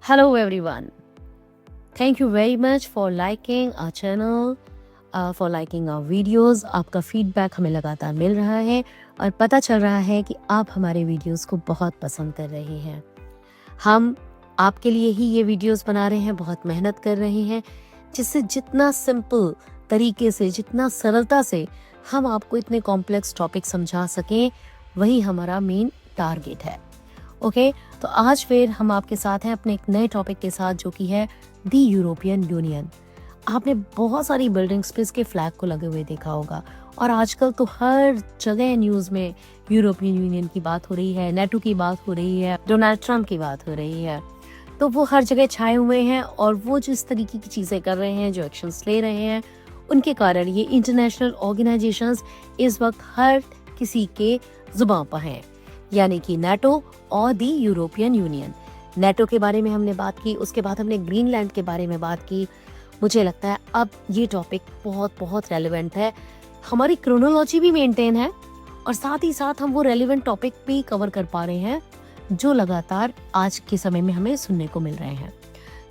Hello everyone. Thank you very much for liking our channel, for liking our videos. आपका feedback हमें लगातार मिल रहा है और पता चल रहा है कि आप हमारे वीडियोस को बहुत पसंद कर रहे हैं। हम आपके लिए ही ये वीडियोस बना रहे हैं, बहुत मेहनत कर रहे हैं, जिससे जितना सिंपल तरीके से, जितना सरलता से हम आपको इतने कॉम्प्लेक्स टॉपिक समझा सकें, वही हमारा मेन टारगेट है। ओके, तो आज फिर हम आपके साथ हैं अपने एक नए टॉपिक के साथ, जो कि है दी यूरोपियन यूनियन। आपने बहुत सारी बिल्डिंग्स पे इसके फ्लैग को लगे हुए देखा होगा और आजकल तो हर जगह न्यूज़ में यूरोपियन यूनियन की बात हो रही है, नेटो की बात हो रही है, डोनाल्ड ट्रम्प की बात हो रही है। तो वो हर जगह छाए हुए हैं और वो जिस तरीके की चीज़ें कर रहे हैं, जो एक्शंस ले रहे हैं, उनके कारण ये इंटरनेशनल ऑर्गेनाइजेशंस इस वक्त हर किसी के जुबान पर हैं, यानी कि नेटो और दी यूरोपियन यूनियन। नेटो के बारे में हमने बात की, उसके बाद हमने ग्रीनलैंड के बारे में बात की। मुझे लगता है अब ये टॉपिक बहुत बहुत रेलेवेंट है, हमारी क्रोनोलॉजी भी मेंटेन है और साथ ही साथ हम वो रेलेवेंट टॉपिक भी कवर कर पा रहे हैं जो लगातार आज के समय में हमें सुनने को मिल रहे हैं।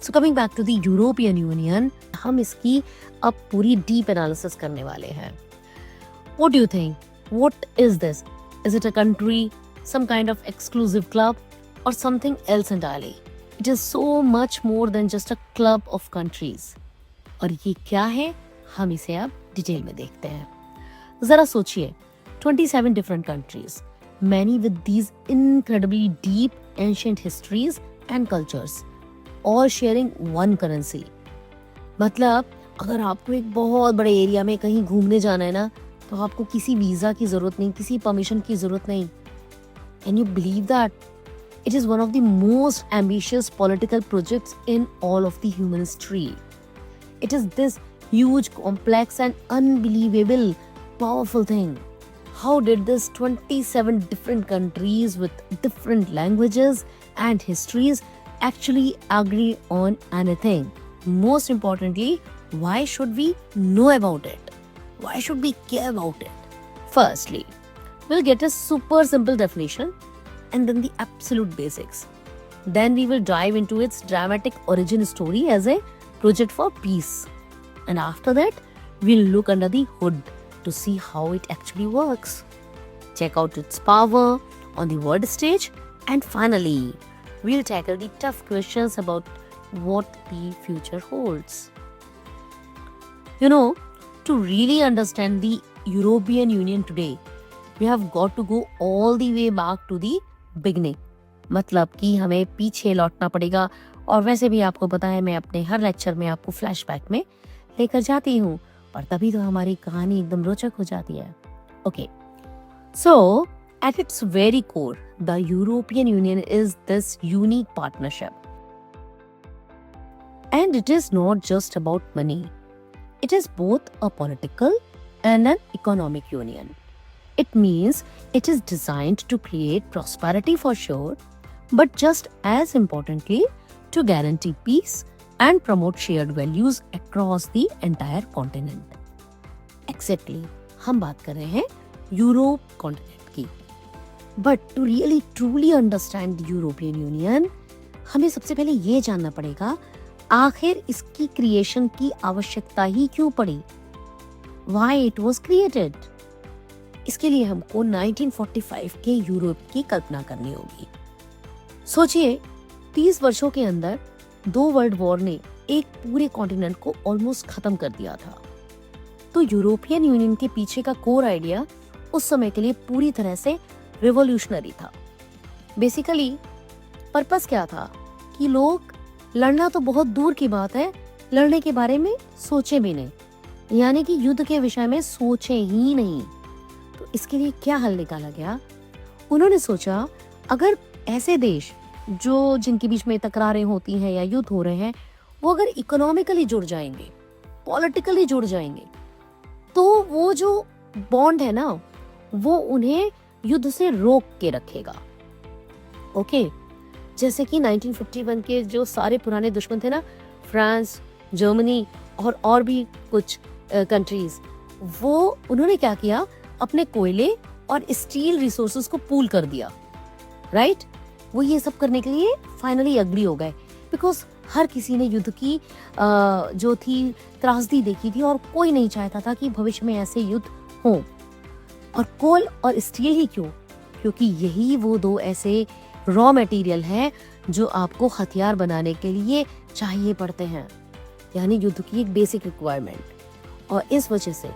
So coming back to the European Union, हम इसकी अब पूरी डीप एनालिसिस करने वाले हैं। What do you think? What is this? Is it a country, some kind of exclusive club, or something else entirely? It is so much more than just a club of countries. और ये क्या है, हम इसे अब detail में देखते हैं। जरा सोचिए, 27 different countries, many with these incredibly deep ancient histories and cultures, all sharing one currency. मतलब अगर आपको एक बहुत बड़े एरिया में कहीं घूमने जाना है ना, तो आपको किसी वीजा की जरूरत नहीं, किसी परमिशन की जरूरत नहीं। Can you believe that? It is one of the most ambitious political projects in all of the human history. It is this huge, complex and unbelievable, powerful thing. How did this 27 different countries with different languages and histories actually agree on anything? Most importantly, why should we know about it? Why should we care about it? Firstly, we'll get a super simple definition and then the absolute basics. Then we will dive into its dramatic origin story as a project for peace. And after that, we'll look under the hood to see how it actually works. Check out its power on the world stage. And finally, we'll tackle the tough questions about what the future holds. You know, to really understand the European Union today, we have got to go all the way back to the beginning. मतलब कि हमें पीछे लौटना पड़ेगा और वैसे भी आपको पता है, मैं अपने हर लेक्चर में आपको फ्लैशबैक में लेकर जाती हूँ और तभी तो हमारी कहानी एकदम रोचक हो जाती है। Okay, so at its very core, the European union is this unique partnership and it is not just about money. It is both a political and an economic union. It means it is designed to create prosperity for sure, but just as importantly, to guarantee peace and promote shared values across the entire continent. Exactly, हम बात कर रहे हैं Europe continent की। But to really truly understand the European Union, हमें सबसे पहले ये जानना पड़ेगा, आखिर इसकी क्रिएशन की आवश्यकता ही क्यों पड़ी? Why it was created? इसके लिए हमको 1945 के यूरोप की कल्पना करनी होगी। सोचिए, 30 वर्षों के अंदर 2 वर्ल्ड वॉर ने एक पूरे कॉन्टिनेंट को ऑलमोस्ट खत्म कर दिया था। तो यूरोपियन यूनियन के पीछे का कोर आइडिया उस समय के लिए पूरी तरह से रिवॉल्यूशनरी था। बेसिकली पर्पस क्या था कि लोग लड़ना तो बहुत दूर की बात है, लड़ने के बारे में सोचे भी नहीं, यानी कि युद्ध के विषय में सोचे ही नहीं। तो इसके लिए क्या हल निकाला गया? उन्होंने सोचा, अगर ऐसे देश जो जिनके बीच में तकरारें होती हैं या युद्ध हो रहे हैं, वो अगर इकोनॉमिकली जुड़ जाएंगे, पॉलिटिकली जुड़ जाएंगे, तो वो जो बॉन्ड है ना, वो उन्हें युद्ध से रोक के रखेगा। ओके, जैसे कि 1951 के जो सारे पुराने दुश्मन थे ना, फ्रांस, जर्मनी और भी कुछ कंट्रीज, वो उन्होंने क्या किया, अपने कोयले और स्टील रिसोर्सेज को पूल कर दिया, राइट? वो ये सब करने के लिए फाइनली एग्री हो गए। बिकॉज हर किसी ने युद्ध की जो थी त्रासदी देखी थी और कोई नहीं चाहता था कि भविष्य में ऐसे युद्ध हों। और कोल और स्टील ही क्यों? क्योंकि यही वो दो ऐसे रॉ मटेरियल हैं जो आपको हथियार बनाने के लिए चाहिए पड़ते हैं, यानी युद्ध की एक बेसिक रिक्वायरमेंट। और इस वजह से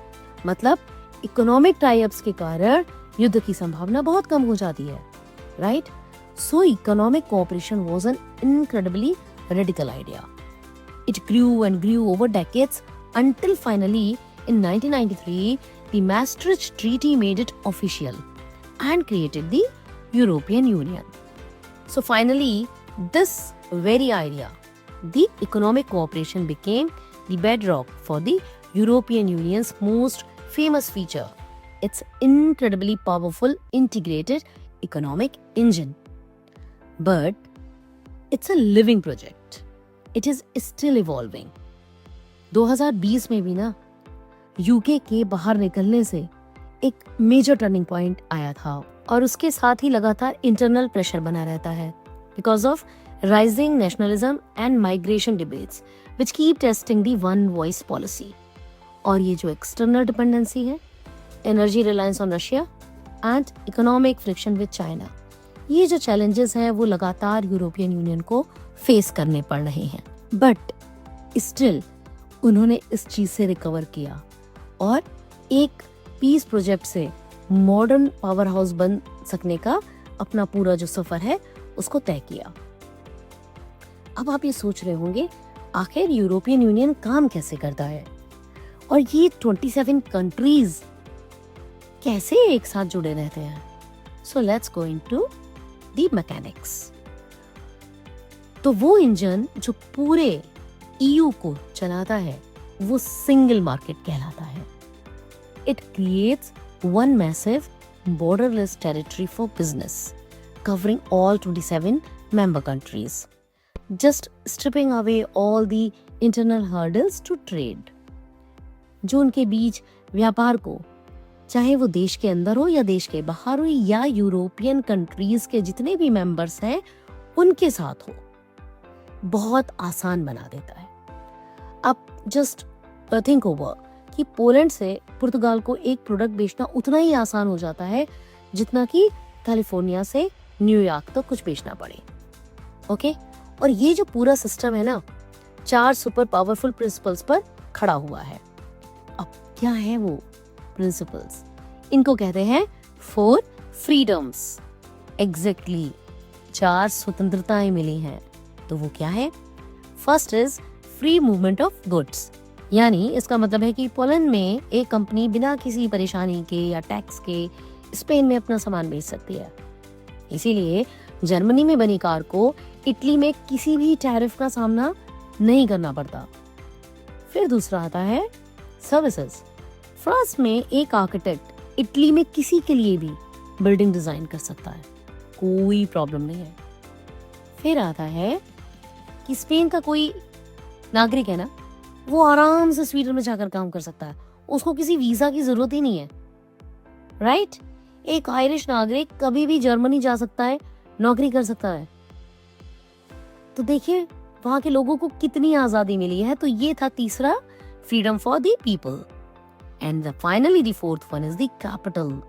मतलब इकोनॉमिक टाई-अप्स के कारण युद्ध की संभावना बहुत कम हो जाती है, right? So economic cooperation was an incredibly radical idea. It grew and grew over decades until finally in 1993 the Maastricht Treaty made it official and created the European Union. So finally this very idea, the economic cooperation, became the bedrock for the European Union's most famous feature, its incredibly powerful integrated economic engine. But it's a living project. It is still evolving. 2020 में भी ना UK के बाहर निकलने से एक major turning point आया था और उसके साथ ही लगातार इंटरनल प्रेशर बना रहता है because of rising nationalism and migration debates which keep testing the one voice policy. और ये जो एक्सटर्नल डिपेंडेंसी है, energy reliance on Russia and economic friction with China, ये जो चैलेंजेस हैं वो लगातार यूरोपियन यूनियन को फेस करने पड़ रहे हैं। बट स्टिल उन्होंने इस चीज से रिकवर किया और एक पीस प्रोजेक्ट से मॉडर्न पावर हाउस बन सकने का अपना पूरा जो सफर है उसको तय किया। अब आप ये सोच रहे होंगे आखिर यूरोपियन यूनियन काम कैसे करता है और ये 27 कंट्रीज कैसे एक साथ जुड़े रहते हैं। So let's go into the mechanics. तो वो इंजन जो पूरे ईयू को चलाता है वो सिंगल मार्केट कहलाता है। It creates one massive borderless territory for business covering all 27 member countries, just stripping away all the internal hurdles to trade। जो उनके बीच व्यापार को, चाहे वो देश के अंदर हो या देश के बाहर हो या यूरोपियन कंट्रीज के जितने भी मेंबर्स हैं उनके साथ हो, बहुत आसान बना देता है। अब जस्ट थिंक ओवर कि पोलैंड से पुर्तगाल को एक प्रोडक्ट बेचना उतना ही आसान हो जाता है जितना कि कैलिफोर्निया से न्यूयॉर्क तक कुछ बेचना पड़े। ओके, और ये जो पूरा सिस्टम है ना 4 सुपर पावरफुल प्रिंसिपल्स पर खड़ा हुआ है। अब क्या है वो प्रिंसिपल्स? इनको कहते हैं 4 फ्रीडम्स। एग्जैक्टली 4 स्वतंत्रताएं मिली हैं। तो वो क्या है? First is free movement of goods, यानी इसका मतलब है कि पोलैंड में एक कंपनी बिना किसी परेशानी के या टैक्स के स्पेन में अपना सामान बेच सकती है। इसीलिए जर्मनी में बनी कार को इटली में किसी भी टैरिफ का सामना नहीं करना पड़ता। फिर दूसरा आता है सर्विसेज। फ्रांस में एक आर्किटेक्ट इटली में किसी के लिए भी बिल्डिंग डिजाइन कर सकता है, कोई प्रॉब्लम नहीं है। फिर आता है कि स्पेन का कोई नागरिक है ना, वो आराम से स्वीडन में जाकर काम कर सकता है, उसको किसी वीजा की जरूरत ही नहीं है, राइट? एक आयरिश नागरिक कभी भी जर्मनी जा सकता है, नौकरी कर सकता है। तो देखिए वहां के लोगों को कितनी आजादी मिली है। तो ये था तीसरा, freedom for the people. And finally the fourth one is the capital.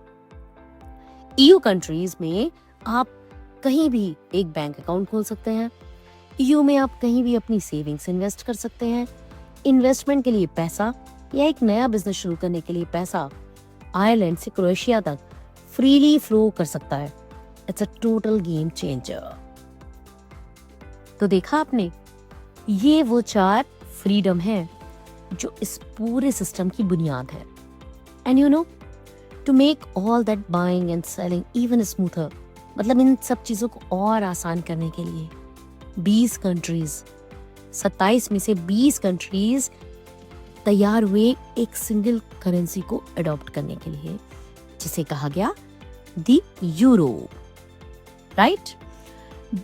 EU countries में आप कहीं भी एक बैंक अकाउंट खोल सकते हैं। ईयू में आप कहीं भी अपनी सेविंग्स इन्वेस्ट कर सकते हैं। इन्वेस्टमेंट के लिए पैसा या एक नया बिजनेस शुरू करने के लिए पैसा आयरलैंड से क्रोएशिया तक फ्रीली फ्लो कर सकता है। It's a total game changer. तो देखा आपने, ये वो 4 फ्रीडम है जो इस पूरे सिस्टम की बुनियाद है। And you know, to make all that buying and selling even smoother, मतलब इन सब चीजों को और आसान करने के लिए 20 कंट्रीज, 27 में से 20 कंट्रीज तैयार हुए एक सिंगल करेंसी को अडॉप्ट करने के लिए, जिसे कहा गया the euro, right?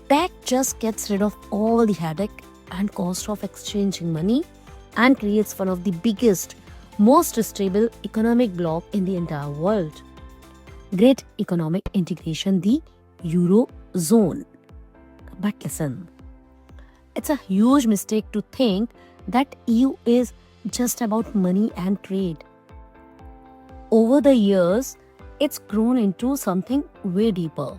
That just gets rid of all the headache and cost of exchanging money and creates one of the biggest, most stable economic bloc in the entire world. Great economic integration, the Eurozone. But listen, It's a huge mistake to think that EU is just about money and trade. Over the years, it's grown into something way deeper.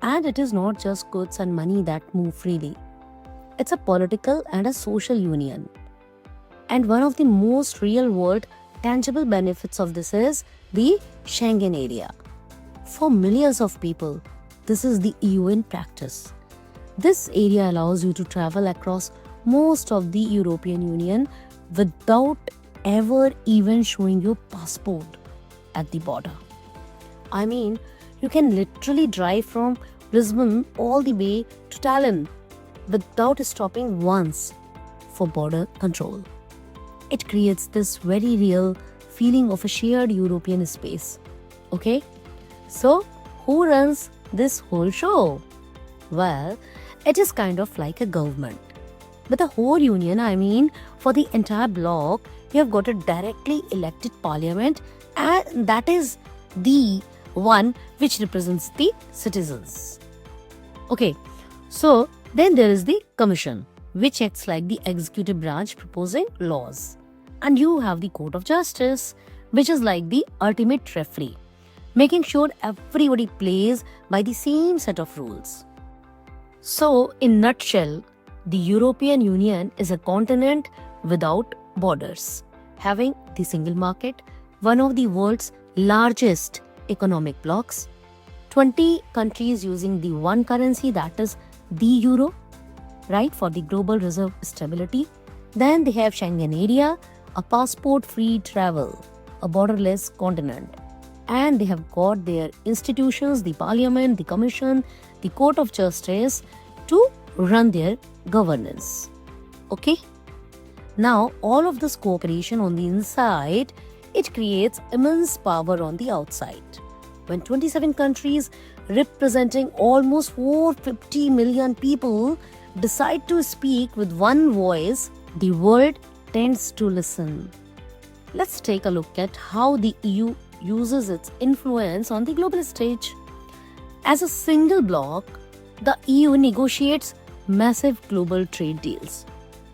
And it is not just goods and money that move freely. It's a political and a social union. And one of the most real-world tangible benefits of this is the Schengen area. For millions of people, this is the EU in practice. This area allows you to travel across most of the European Union without ever even showing your passport at the border. I mean, you can literally drive from Lisbon all the way to Tallinn without stopping once for border control. It creates this very real feeling of a shared European space. Okay? So, who runs this whole show? Well, it is kind of like a government. But the whole union, I mean, for the entire bloc, you have got a directly elected parliament, and that is the one which represents the citizens. Okay, so then there is the commission, which acts like the executive branch proposing laws. And you have the Court of Justice, which is like the ultimate referee, making sure everybody plays by the same set of rules. So, in nutshell, the European Union is a continent without borders, having the single market, one of the world's largest economic blocs, 20 countries using the one currency, that is the euro, right, for the global reserve stability. Then they have Schengen area, a passport-free travel, a borderless continent. And they have got their institutions, the parliament, the commission, the Court of Justice to run their governance. Okay? Now, all of this cooperation on the inside, it creates immense power on the outside. When 27 countries representing almost 450 million people decide to speak with one voice, the world tends to listen. Let's take a look at how the EU uses its influence on the global stage. As a single bloc, the EU negotiates massive global trade deals.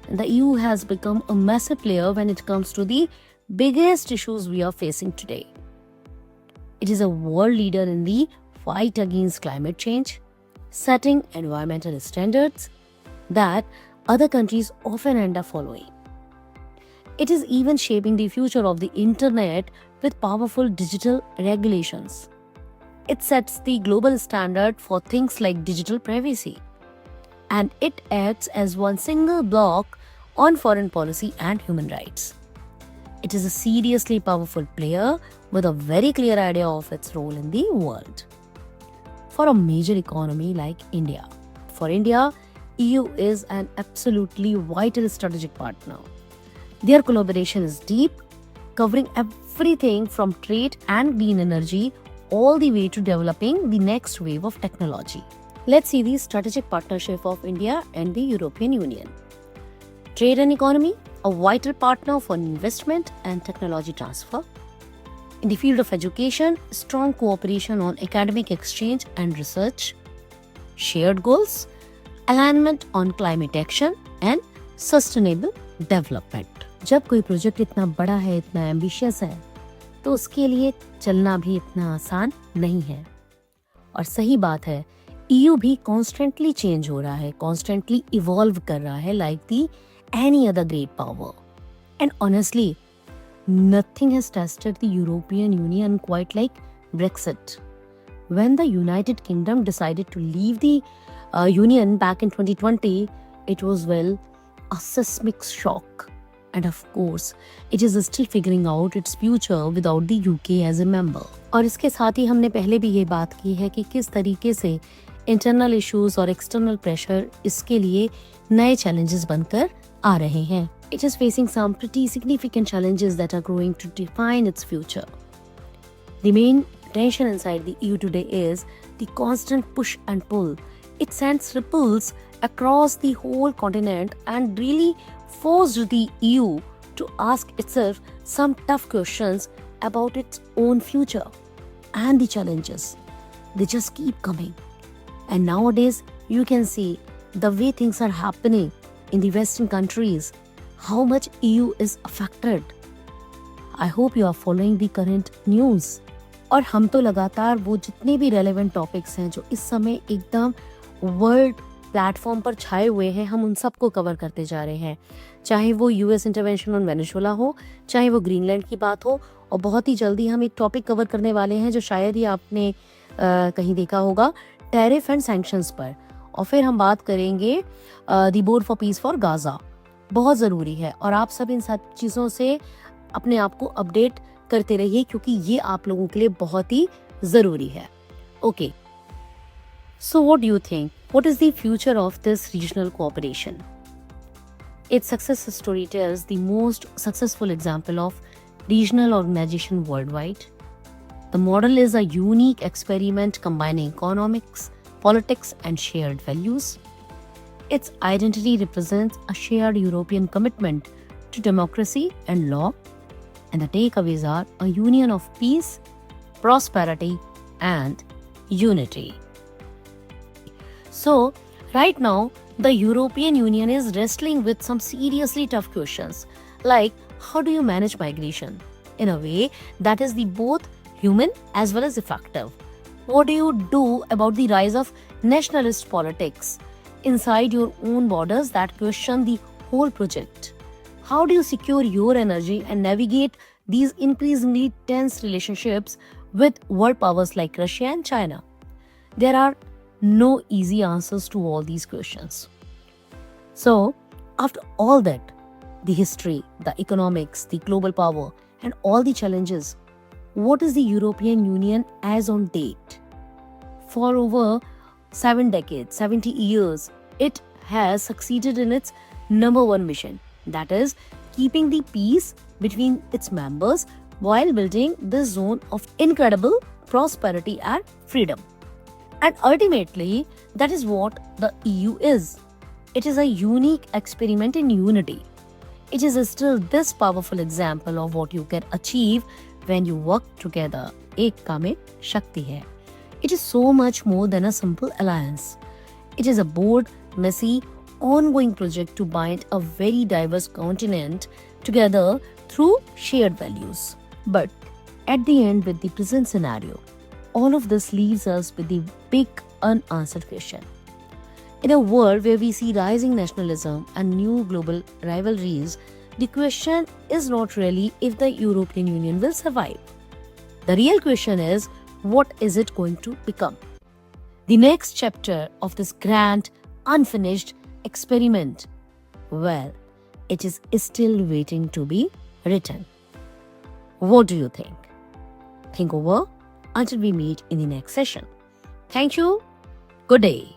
And the EU has become a massive player when it comes to the biggest issues we are facing today. It is a world leader in the fight against climate change, setting environmental standards that other countries often end up following. It is even shaping the future of the internet with powerful digital regulations. It sets the global standard for things like digital privacy. And it acts as one single bloc on foreign policy and human rights. It is a seriously powerful player with a very clear idea of its role in the world. For a major economy like India, EU is an absolutely vital strategic partner. Their collaboration is deep, covering everything from trade and green energy all the way to developing the next wave of technology. Let's see the strategic partnership of India and the European Union. Trade and economy, a vital partner for investment and technology transfer. In the field of education, strong cooperation on academic exchange and research. Shared goals, alignment on climate action and sustainable development. जब कोई project इतना बड़ा है, इतना ambitious है, तो उसके लिए चलना भी इतना आसान नहीं है. और सही बात है, EU भी कॉन्स्टेंटली चेंज हो रहा है, कॉन्स्टेंटली इवॉल्व कर रहा है, like the any other great power. And honestly, nothing has tested the European Union quite like Brexit. When the United Kingdom decided to leave the Union back in 2020, it was, well, a seismic shock. And of course, it is still figuring out its future without the UK as a member. और इसके साथ ही हमने पहले भी ये बात की है कि किस तरीके से इंटरनल इश्यूज और एक्सटर्नल प्रेशर इसके लिए नए चैलेंजेस बनकर आ रहे हैं. It is facing some pretty significant challenges that are growing to define its future. The main tension inside the EU today is the constant push and pull. It sends ripples across the whole continent and really forced the EU to ask itself some tough questions about its own future. And the challenges, they just keep coming. And nowadays, you can see the way things are happening in the Western countries, how much EU is affected. I hope you are following the current news. और हम तो लगातार वो जितने भी relevant topics हैं जो इस समय एकदम वर्ल्ड प्लेटफॉर्म पर छाए हुए हैं, हम उन सबको कवर करते जा रहे हैं, चाहे वो यूएस इंटरवेंशन ऑन वेनेजुएला हो, चाहे वो ग्रीनलैंड की बात हो। और बहुत ही जल्दी हम एक टॉपिक कवर करने वाले हैं जो शायद ही आपने कहीं देखा होगा, टैरिफ एंड सैंक्शंस पर। और फिर हम बात करेंगे the board for piece for Gaza. बहुत ज़रूरी है और आप सब इन सब चीज़ों से अपने आप को अपडेट करते रहिए क्योंकि ये आप लोगों के लिए बहुत ही ज़रूरी है। Okay, so what do you think, what is the future of this regional cooperation? Its success story tells the most successful example of regional organization worldwide. The model is a unique experiment combining economics, politics, and shared values. Its identity represents a shared European commitment to democracy and law, and the takeaways are a union of peace, prosperity, and unity. So, right now, the European Union is wrestling with some seriously tough questions, like how do you manage migration in a way that is the both human as well as effective? What do you do about the rise of nationalist politics inside your own borders that question the whole project? How do you secure your energy and navigate these increasingly tense relationships with world powers like Russia and China? There are no easy answers to all these questions. So, after all that, the history, the economics, the global power, and all the challenges, what is the European Union as on date? For over 7 decades, 70 years, it has succeeded in its number one mission, that is, keeping the peace between its members while building this zone of incredible prosperity and freedom. And ultimately, that is what the EU is. It is a unique experiment in unity. It is still this powerful example of what you can achieve when you work together. Ekta mein shakti hai. It is so much more than a simple alliance. It is a bold, messy, ongoing project to bind a very diverse continent together through shared values. But at the end, with the present scenario, all of this leaves us with the big unanswered question. In a world where we see rising nationalism and new global rivalries, the question is not really if the European Union will survive. The real question is, what is it going to become? The next chapter of this grand, unfinished experiment, well, it is still waiting to be written. What do you think? Think over until we meet in the next session. Thank you. Good day.